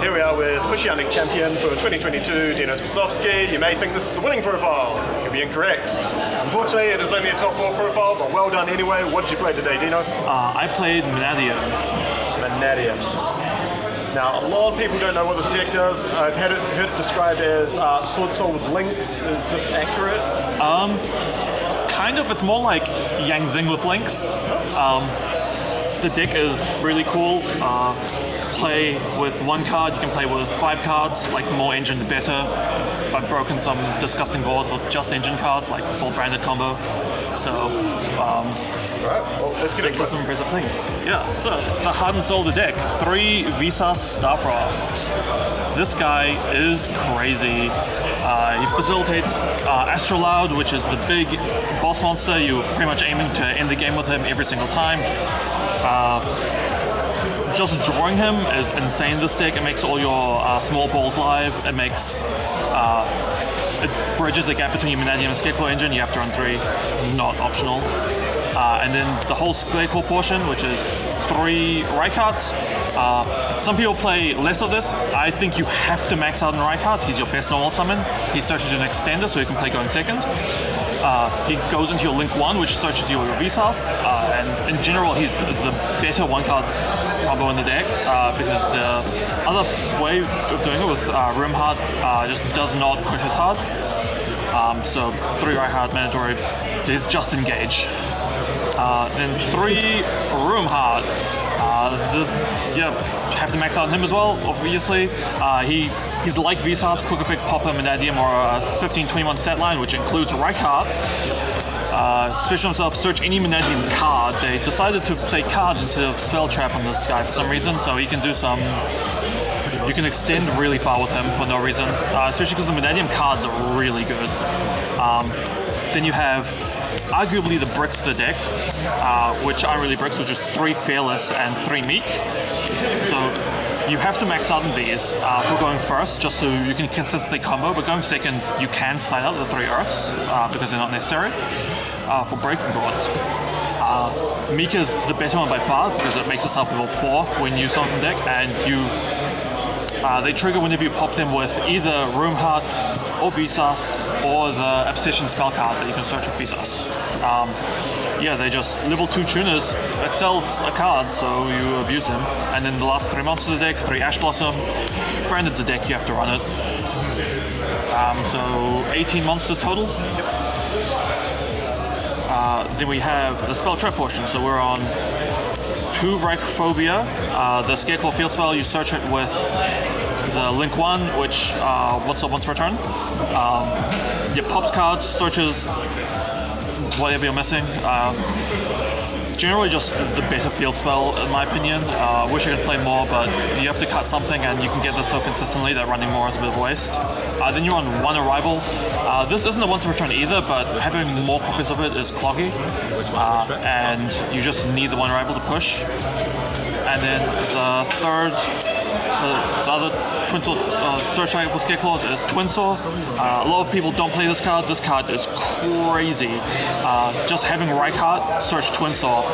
Here we are with Oceanic Champion for 2022, Dino Spasovski. You may think this is the winning profile. You'll be incorrect. Unfortunately, it is only a top 4 profile, but well done anyway. What did you play today, Dino? I played Mannadium. Mannadium. Now, a lot of people don't know what this deck does. I've heard it described as Sword Soul with Links. Is this accurate? Kind of. It's more like Yang Zing with Links. The deck is really cool. Play with 1 card, you can play with 5 cards, like the more engine the better. I've broken some disgusting boards with just engine cards, like full branded combo. So, Alright, well, let's get into some impressive things. Yeah, so the heart and soul of the deck, 3 Visas Starfrost. This guy is crazy. He facilitates Astrolaud, which is the big boss monster. You're pretty much aiming to end the game with him every single time. Just drawing him is insane this deck. It makes all your small balls live. It makes it bridges the gap between your Mannadium and Scarecrow engine. You have to run 3, not optional. And then the whole Scarecrow portion, which is 3 Reikarts. Some people play less of this. I think you have to max out on Reikart. He's your best normal summon. He searches your next extender, so you can play going second. He goes into your Link 1, which searches your Visas, and in general he's the better 1-card combo in the deck, because the other way of doing it with Room Heart just does not push as hard. So 3 Reikart mandatory is just engage. Then 3 Room Heart. Have to max out on him as well, obviously. He's like Visas, Quick Effect, Popper, Mannadium, or a 15-21 stat line, which includes Reikart. Special himself, search any Mannadium card. They decided to say card instead of Spell Trap on this guy for some reason, so he can do some... You can extend really far with him for no reason, especially because the Mannadium cards are really good. Then you have arguably the bricks of the deck, which aren't really bricks, which is 3 Fearless and 3 Meek. So you have to max out on these for going first, just so you can consistently combo, but going second, you can side out the 3 Earths, because they're not necessary, for breaking boards. Meek is the better one by far, because it makes itself level 4 when you summon from deck, and they trigger whenever you pop them with either Room Heart or Visas or the Obsession spell card that you can search with Visas. They just level 2 tuners, excels a card, so you abuse them. And then the last 3 monsters of the deck, 3 Ash Blossom. Branded's a deck, you have to run it. So 18 monsters total. Then we have the spell trap portion, so we're on 2 Reichphobia. The Scarecrow field spell, you search it with the Link 1, which what's up once per turn. Your pops cards, searches whatever you're missing. Generally just the better field spell, in my opinion. Wish I could play more, but you have to cut something, and you can get this so consistently that running more is a bit of a waste. Then you're on 1 Arrival. This isn't a once per turn either, but having more copies of it is cloggy, and you just need the 1 Arrival to push. And then the third, the other Twin Soul search target for Scarecrows is Twin Soul. A lot of people don't play this card. This card is crazy. Just having Reikart search Twin Soul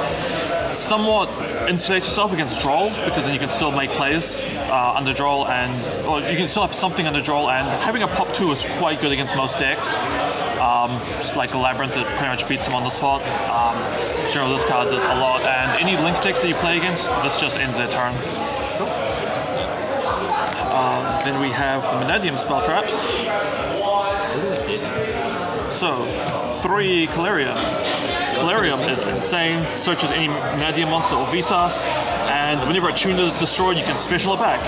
somewhat insulates yourself against Droll, because then you can still make plays under Droll, or you can still have something under Droll, and having a pop 2 is quite good against most decks. Just like a Labyrinth that pretty much beats them on the spot. Generally this card does a lot, and any Link decks that you play against, this just ends their turn. Then we have the Mannadium spell traps. So, 3 Calarium. Calarium is insane, searches any Mannadium monster or Visas, and whenever a tuner is destroyed, you can special it back.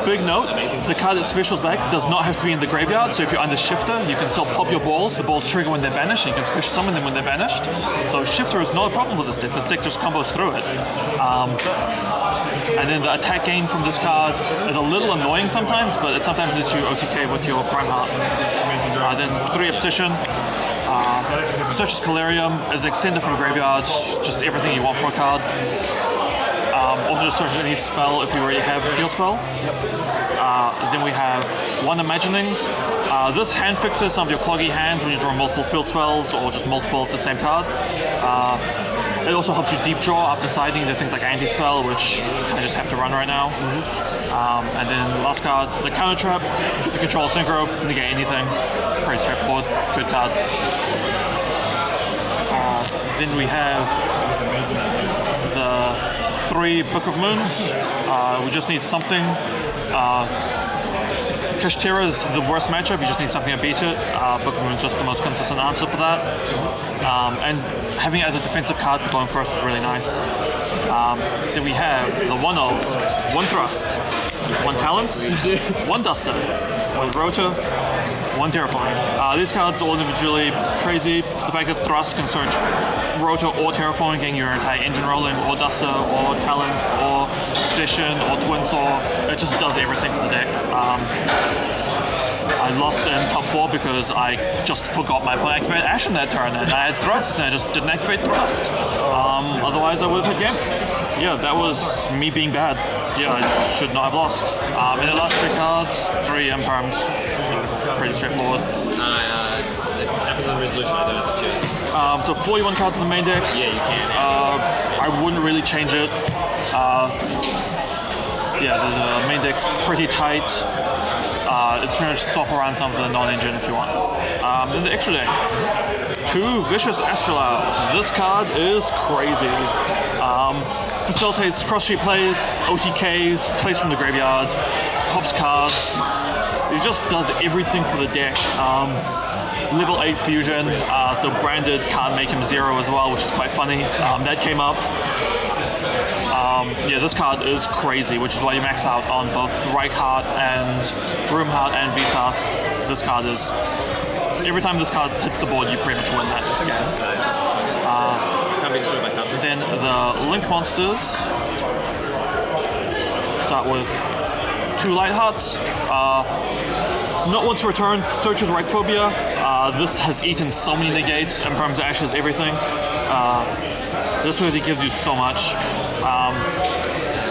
Big note, the card that specials back does not have to be in the graveyard, so if you're under Shifter, you can still pop your balls. The balls trigger when they're banished, and you can special summon them when they're banished. So Shifter is not a problem for this deck. This deck just combos through it. And then the attack gain from this card is a little annoying sometimes, but it sometimes lets you OTK with your Prime Heart. Then 3 Obsession. Searches Calarium as an extender from graveyard, just everything you want per card. Also just search any spell if you already have a field spell. Then we have 1 Imaginings. This hand fixes some of your cloggy hands when you draw multiple field spells or just multiple of the same card. It also helps you deep draw after siding the things like anti-spell, which you kind of just have to run right now. And then last card, the counter trap. If you control synchro, negate anything. Pretty straightforward. Good card. Then we have the 3 Book of Moons. We just need something. Kashtira is the worst matchup, you just need something to beat it. Book of Moons is just the most consistent answer for that. And having it as a defensive card for going first is really nice. Then we have the 1-ofs, 1 Thrust, 1 Talents, 1 Duster, 1 Rotor, 1 Terraforming. These cards all individually crazy. The fact that Thrust can search Rotor or Terraforming, getting your entire engine rolling, or Duster, or Talents, or Session, or Twin Saw, it just does everything for the deck. I lost in top 4 because I just forgot my point activate Ashen that turn, and I had Thrust, and I just didn't activate Thrust. Otherwise, I would have had game. Yeah, that was me being bad. Yeah, I should not have lost. In the last 3 cards, 3 Imperms. Pretty straightforward. Amazon Resolution, I don't have to choose. So 41 cards in the main deck. Yeah, you can. I wouldn't really change it. Yeah, the main deck's pretty tight. It's pretty much swap around some of the non-engine if you want. In the extra deck, 2 Vicious Astrolabe. This card is crazy. Facilitates cross-sheet plays, OTKs, plays from the graveyard, pops cards. It just does everything for the deck. Level 8 fusion, so branded can't make him 0 as well, which is quite funny. That came up. Yeah, this card is crazy, which is why you max out on both Reichheart and Roomheart and Visas. This card is... Every time this card hits the board, you pretty much win that game. Then the Link monsters start with 2 Lighthearts. Not once returned, searches Reichphobia. This has eaten so many negates and Imperms, Ashes, everything. Just because he gives you so much.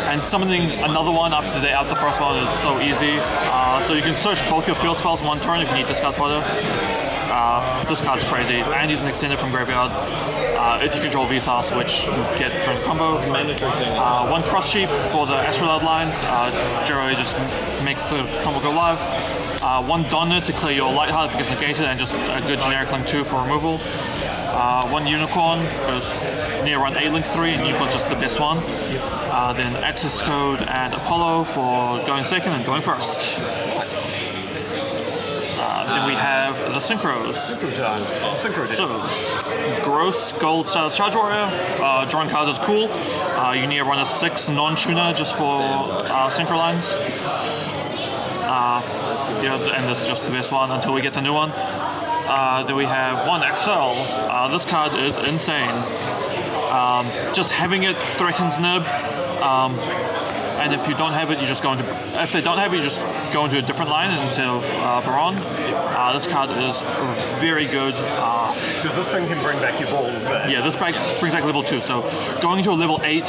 And summoning another one after they out the first one is so easy. So you can search both your field spells in one turn if you need discard fodder. This card's crazy, and he's an extended from graveyard. If you control Visas, which you get during combo. 1 cross sheep for the Astrolabe lines. Jiro just makes the combo go live. 1 Donner to clear your Lightheart if it gets negated, and just a good generic Link 2 for removal. 1 Unicorn, because near run 8 Link 3, and Unicorn's just the best one. Then Access Code and Apollo for going second and going first. Then we have the Synchros. Synchro deck. So, Gross Gold Status Charge Warrior. Drawing cards is cool. You need to run a 6 non-tuner just for Synchro lines. Yeah, and this is just the best one until we get the new one. Then we have 1 XL. This card is insane. Just having it threatens Nib. And if you don't have it, you just go into... If they don't have it, you just go into a different line instead of Baron. This card is very good. Because this thing can bring back your balls. Yeah, this brings back level 2. So going into a level 8,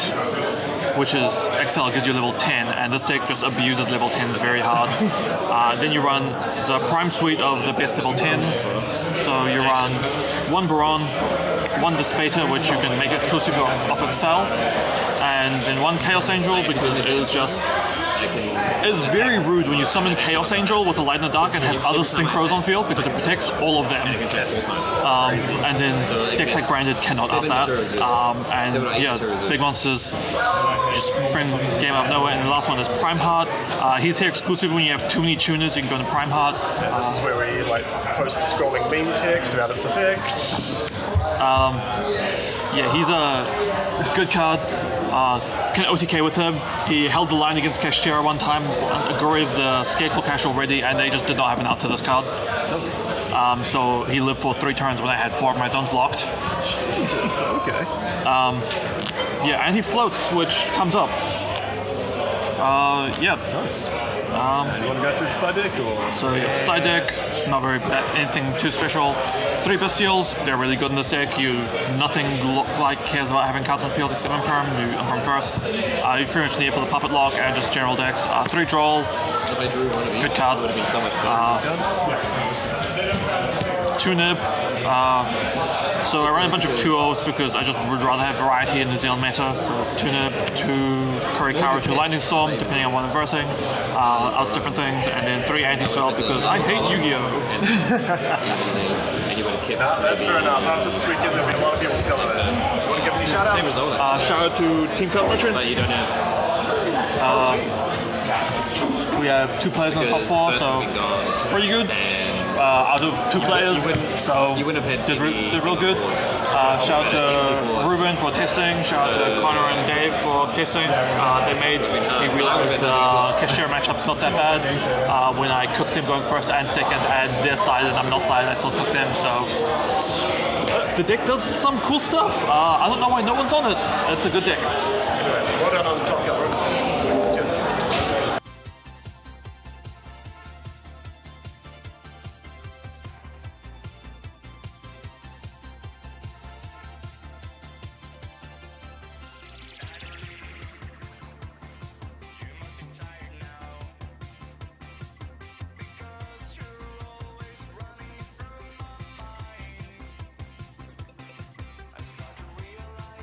which is XL, gives you level 10, and this deck just abuses level 10s very hard. Then you run the Prime Suite of the best level 10s. So you run 1 Baron, 1 Despater, which you can make it exclusive off Excel, and then 1 Chaos Angel, because it is just... It's very rude when you summon Chaos Angel with a Light in the Dark and have other Synchros on field, because it protects all of them. And then decks like Branded cannot out that. And yeah, big monsters just bring the game out of nowhere. And the last one is Prime Heart. He's here exclusive when you have too many tuners, you can go into Prime Heart. This is where we like post the scrolling meme text about its effect. Yeah, he's a good card. Can OTK with him. He held the line against Kashtira one time. Agree with the Scarecrow Cash already, and they just did not have an out to this card. So he lived for 3 turns when I had 4 of my zones blocked. Jesus, okay. Yeah, and he floats, which comes up. Yeah. Nice. And you want to go through the side deck? Or? So yeah, side deck, not very bad, anything too special. 3 Bestials, they're really good in this deck. Nothing cares about having cards on field except Imperm. You Imperm first. You pretty much need it for the Puppet Lock and just general decks. 3 Droll, good card. 2 Nib, So I ran a bunch of 2-0s because I just would rather have variety in New Zealand meta. So Tuna, 2 Kurikaru, 2 Lightning Storm, depending on what I'm versing. Odds different things, and then 3 anti-spell because I hate Yu-Gi-Oh! That's fair enough. After this weekend, there'll be a lot of people killing it. You want to give any shout outs? Same result. Shout out to Team Cut Merchant. But you don't have We have 2 players in the top 4, so pretty good. Out of 2 players, so you wouldn't have had did real good. Shout out to Ruben for testing. Shout out to Connor and Dave for testing. They made me realize the cashier matchup's not that bad. When I cooked them going first and second, and they're sided and I'm not sided, I still cook them. So the deck does some cool stuff. I don't know why no one's on it. It's a good deck.